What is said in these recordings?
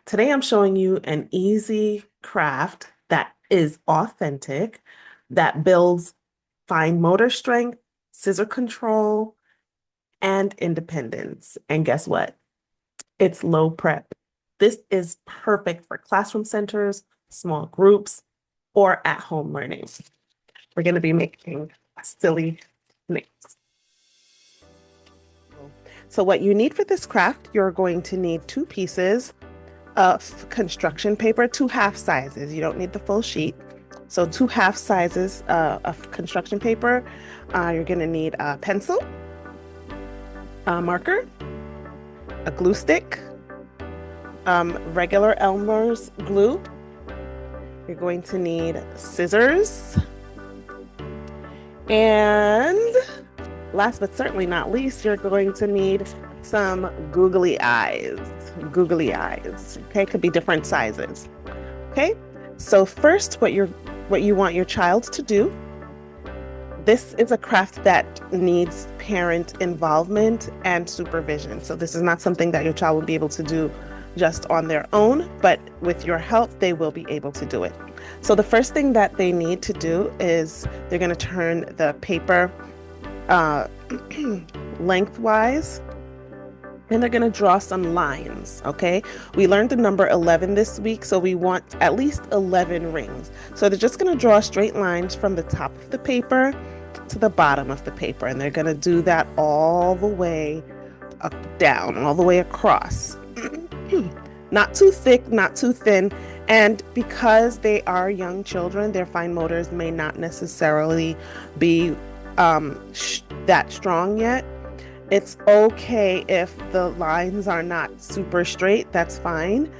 Today I'm showing you an easy craft that is authentic, that builds fine motor strength, scissor control, and independence. And guess what? It's low prep. This is perfect for classroom centers, small groups, or at-home learning. We're going to be making silly snakes. So what you need for this craft, you're going to need 2 pieces of construction paper, 2 half sizes. You don't need the full sheet. So 2 half sizes of construction paper. You're going to need a pencil, a marker, a glue stick, regular Elmer's glue. You're going to need scissors. And last but certainly not least, you're going to need some googly eyes. Googly eyes. Okay, could be different sizes. Okay, so first, what you want your child to do. This is a craft that needs parent involvement and supervision. So this is not something that your child will be able to do just on their own, but with your help, they will be able to do it. So the first thing that they need to do is they're going to turn the paper lengthwise, and they're going to draw some lines. Okay, we learned the number 11 this week, so we want at least 11 rings. So they're just going to draw straight lines from the top of the paper to the bottom of the paper, and they're going to do that all the way down, all the way across. Not too thick, not too thin. And because they are young children, their fine motors may not necessarily be that strong yet. It's okay if the lines are not super straight, that's fine.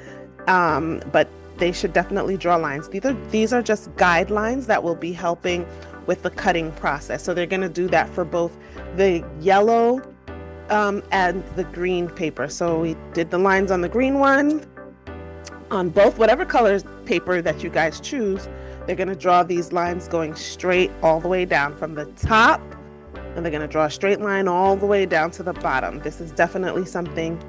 But they should definitely draw lines. These are just guidelines that will be helping with the cutting process. So they're going to do that for both the yellow and the green paper. So we did the lines on the green one. On both, whatever color paper that you guys choose, they're going to draw these lines going straight all the way down from the top, and they're going to draw a straight line all the way down to the bottom. This is definitely something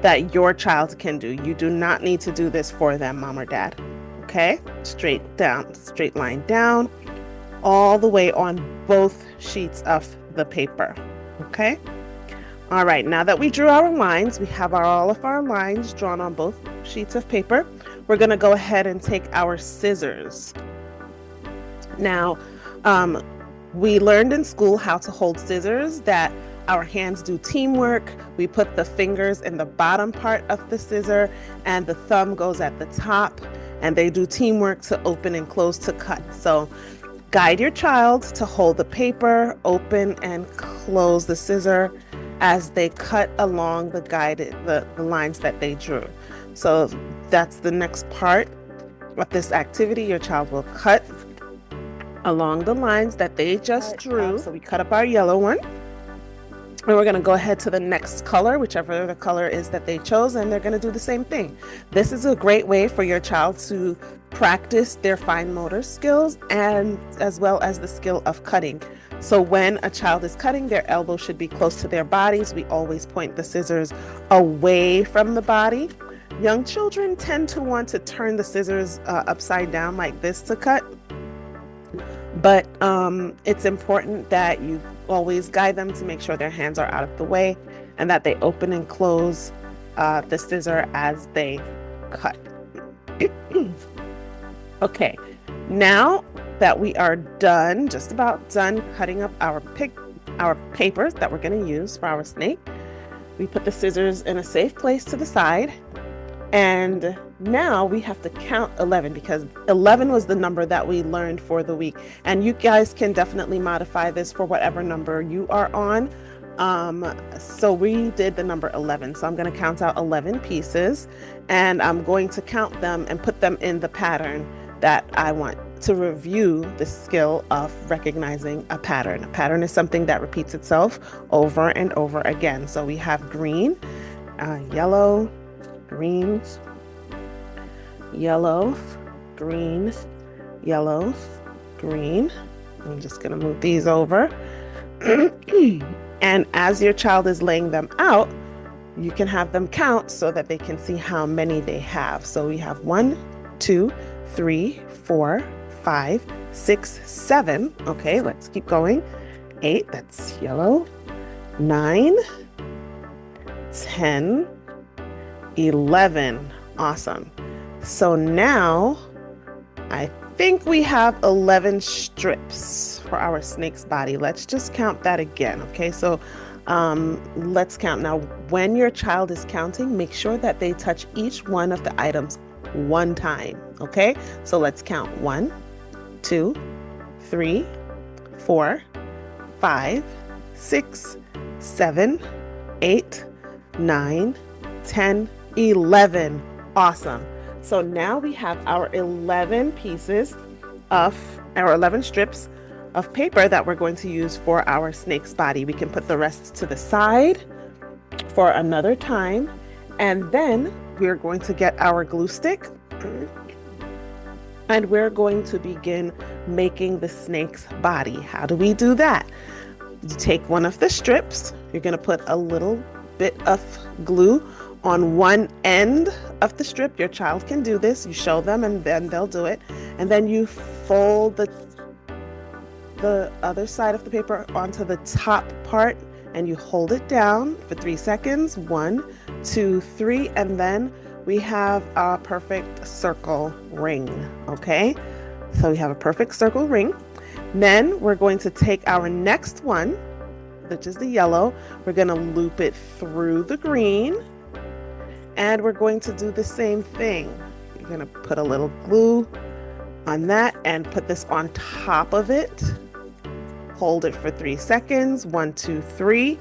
that your child can do. You do not need to do this for them, mom or dad. Okay? Straight line down, all the way on both sheets of the paper. Okay? All right, now that we drew our lines, we have all of our lines drawn on both sheets of paper. We're going to go ahead and take our scissors. Now, we learned in school how to hold scissors, that our hands do teamwork. We put the fingers in the bottom part of the scissor and the thumb goes at the top, and they do teamwork to open and close to cut. So guide your child to hold the paper, open and close the scissor as they cut along the lines that they drew. So that's the next part of this activity. Your child will cut along the lines that they just drew. So we cut up our yellow one, and we're going to go ahead to the next color, whichever the color is that they chose, and they're going to do the same thing. This is a great way for your child to practice their fine motor skills and as well as the skill of cutting. So when a child is cutting, their elbow should be close to their bodies. We always point the scissors away from the body. Young children tend to want to turn the scissors upside down like this to cut. But it's important that you always guide them to make sure their hands are out of the way and that they open and close the scissor as they cut. Okay, now that we are done, just about done cutting up our papers that we're going to use for our snake, we put the scissors in a safe place to the side. And now we have to count 11 because 11 was the number that we learned for the week. And you guys can definitely modify this for whatever number you are on. So we did the number 11. So I'm going to count out 11 pieces, and I'm going to count them and put them in the pattern that I want to review the skill of recognizing a pattern. A pattern is something that repeats itself over and over again. So we have green, yellow, green, yellow, green, yellow, green. I'm just going to move these over. And as your child is laying them out, you can have them count so that they can see how many they have. So we have 1, 2, 3, 4, 5, 6, 7. Okay, let's keep going. 8, that's yellow. 9, 10, 11. Awesome. So now I think we have 11 strips for our snake's body. Let's just count that again. Okay, so let's count. Now, when your child is counting, make sure that they touch each one of the items one time. Okay, so let's count. 1, 2, 3, 4, 5, 6, 7, 8, 9, 10, 11. Awesome. So now we have our 11 pieces of our 11 strips of paper that we're going to use for our snake's body. We can put the rest to the side for another time. And then we're going to get our glue stick and we're going to begin making the snake's body. How do we do that? You take one of the strips, you're going to put a little bit of glue on one end of the strip. Your child can do this. You show them and then they'll do it. And then you fold the other side of the paper onto the top part and you hold it down for 3 seconds. 1, 2, 3, and then we have a perfect circle ring. Okay, so we have a perfect circle ring. Then we're going to take our next one, which is the yellow. We're going to loop it through the green. And we're going to do the same thing. You're going to put a little glue on that and put this on top of it. Hold it for 3 seconds. 1, 2, 3.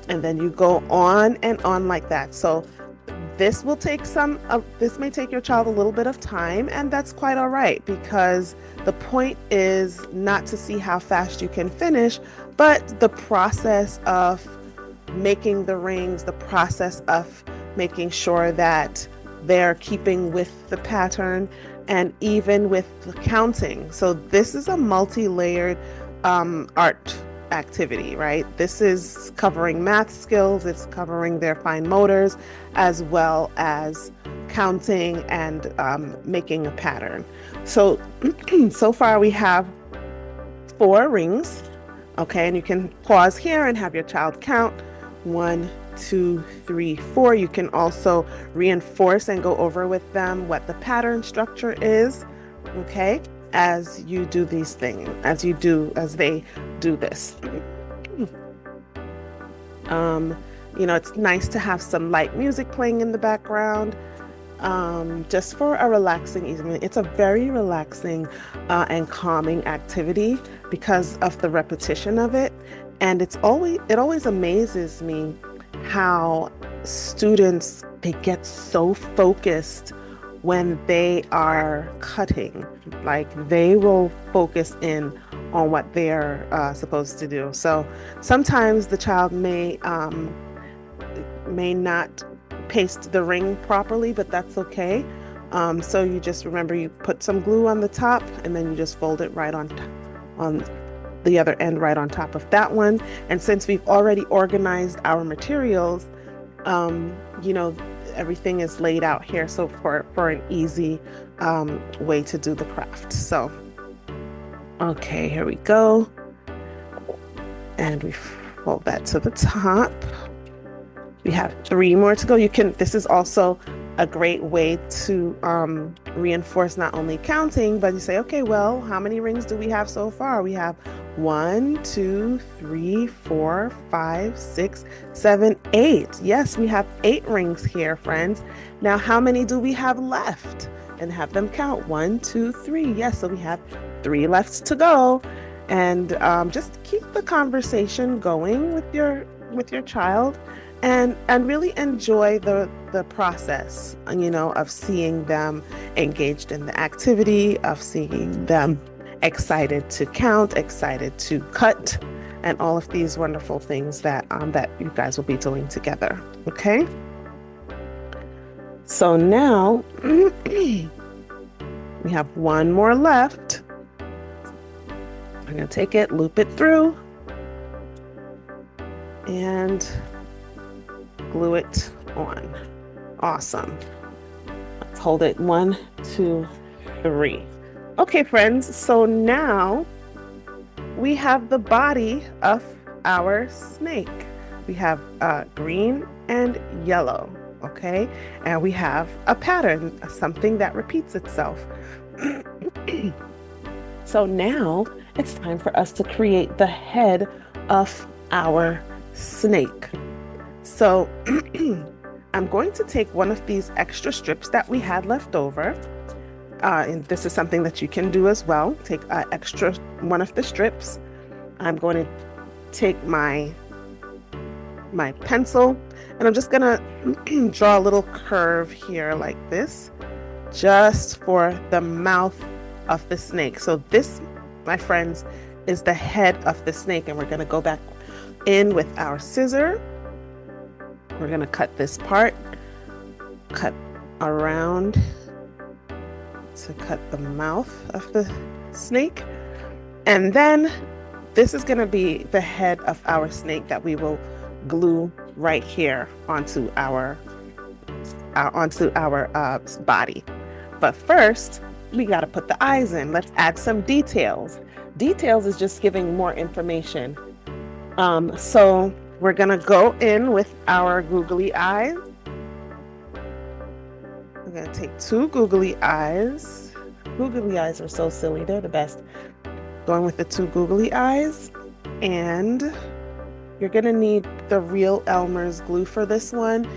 And then you go on and on like that. So this will take this may take your child a little bit of time, and that's quite all right, because the point is not to see how fast you can finish, but the process of making the rings, the process of making sure that they're keeping with the pattern and even with the counting. So this is a multi-layered art activity, right? This is covering math skills, it's covering their fine motors, as well as counting and making a pattern. So, so far we have 4 rings, okay? And you can pause here and have your child count. 1, 2, 3, 4. You can also reinforce and go over with them what the pattern structure is, okay, as you do these things, as they do this. You know, it's nice to have some light music playing in the background, just for a relaxing evening. It's a very relaxing and calming activity because of the repetition of it. And it always amazes me how students, they get so focused when they are cutting. Like, they will focus in on what they're supposed to do. So sometimes the child may not paste the ring properly, but that's okay. So you just remember, you put some glue on the top and then you just fold it right on the other end right on top of that one. And since we've already organized our materials, you know, everything is laid out here, so for an easy way to do the craft. So okay, here we go, and we fold that to the top. We have 3 more to go. This is also a great way to reinforce not only counting, but you say, okay, well, how many rings do we have so far? We have 1, 2, 3, 4, 5, 6, 7, 8. Yes, we have 8 rings here, friends. Now, how many do we have left? And have them count. 1, 2, 3. Yes, so we have 3 left to go. And just keep the conversation going with your child. And really enjoy the process, you know, of seeing them engaged in the activity, of seeing them excited to count, excited to cut, and all of these wonderful things that you guys will be doing together. Okay. So now we have 1 more left. I'm going to take it, loop it through, and glue it on. Awesome. Let's hold it 1, 2, 3. Okay, friends, so now we have the body of our snake. We have green and yellow, okay? And we have a pattern, something that repeats itself. So now it's time for us to create the head of our snake. So I'm going to take one of these extra strips that we had left over. And this is something that you can do as well. Take extra one of the strips. I'm going to take my pencil, and I'm just gonna draw a little curve here like this, just for the mouth of the snake. So this, my friends, is the head of the snake, and we're gonna go back in with our scissor. We're gonna cut this part, cut around to cut the mouth of the snake, and then this is going to be the head of our snake that we will glue right here onto our body. But first, we got to put the eyes in. Let's add some details. Details is just giving more information. So we're going to go in with our googly eyes. We're going to take 2 googly eyes. Googly eyes are so silly. They're the best. Going with the 2 googly eyes, and you're going to need the real Elmer's glue for this one,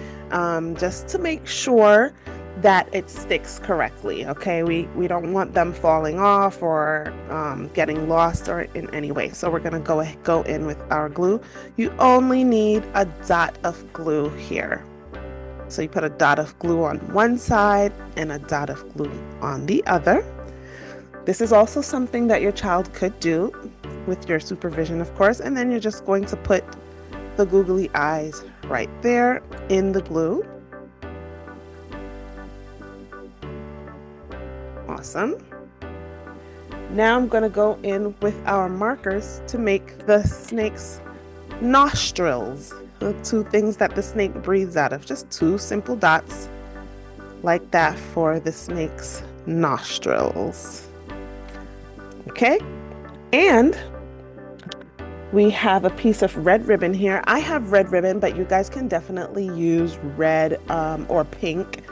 just to make sure that it sticks correctly. Okay, we don't want them falling off or getting lost or in any way. So we're going to go in with our glue. You only need a dot of glue here. So you put a dot of glue on one side and a dot of glue on the other. This is also something that your child could do with your supervision, of course, and then you're just going to put the googly eyes right there in the glue. Awesome. Now I'm going to go in with our markers to make the snake's nostrils, the 2 things that the snake breathes out of. Just 2 simple dots like that for the snake's nostrils. Okay, and we have a piece of red ribbon here. I have red ribbon, but you guys can definitely use red or pink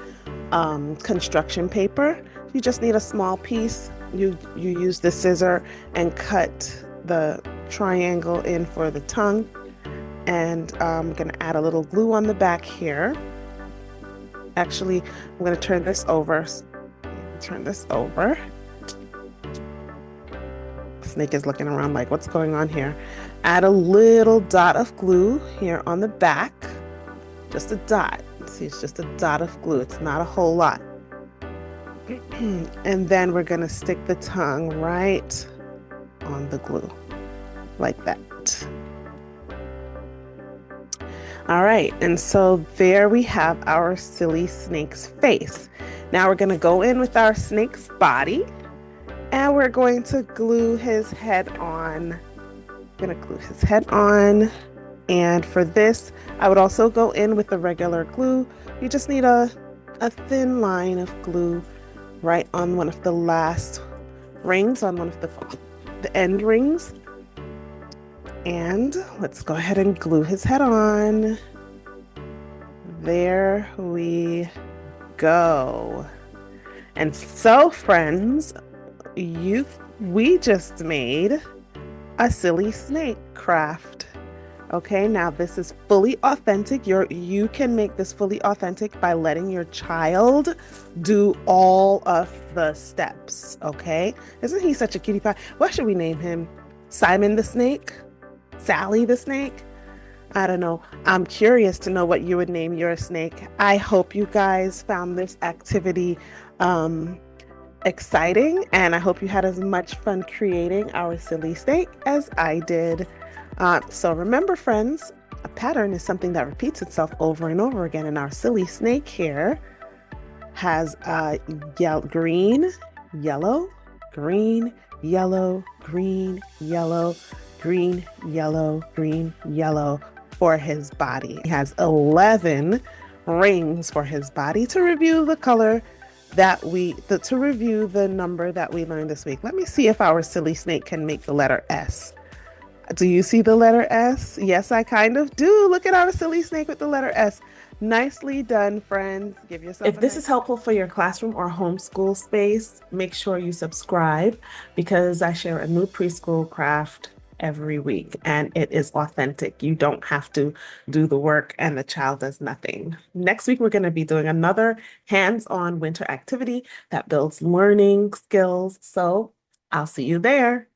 construction paper. You just need a small piece. You use the scissor and cut the triangle in for the tongue. And I'm going to add a little glue on the back here. Actually, I'm going to turn this over. Snake is looking around like, what's going on here? Add a little dot of glue here on the back. Just a dot. See, it's just a dot of glue. It's not a whole lot. And then we're going to stick the tongue right on the glue like that. All right, and so there we have our silly snake's face. Now we're going to go in with our snake's body, and we're going to glue his head on. And for this, I would also go in with the regular glue. You just need a thin line of glue right on one of the last rings, on one of the end rings. And let's go ahead and glue his head on. There we go. And so, friends, we just made a silly snake craft. Okay, now this is fully authentic. You can make this fully authentic by letting your child do all of the steps. Okay, isn't he such a cutie pie? What should we name him? Simon the Snake? Sally the Snake? I don't know. I'm curious to know what you would name your snake. I hope you guys found this activity exciting, and I hope you had as much fun creating our silly snake as I did. So remember, friends, a pattern is something that repeats itself over and over again, and our silly snake here has green, yellow, green, yellow, green, yellow, green, yellow, green, yellow, for his body. He has 11 rings for his body to review the color to review the number that we learned this week. Let me see if our silly snake can make the letter S. Do you see the letter S? Yes, I kind of do. Look at our silly snake with the letter S. Nicely done, friends. Give yourself If this is helpful for your classroom or homeschool space, make sure you subscribe because I share a new preschool craft every week and it is authentic. You don't have to do the work and the child does nothing. Next week, we're going to be doing another hands-on winter activity that builds learning skills. So I'll see you there.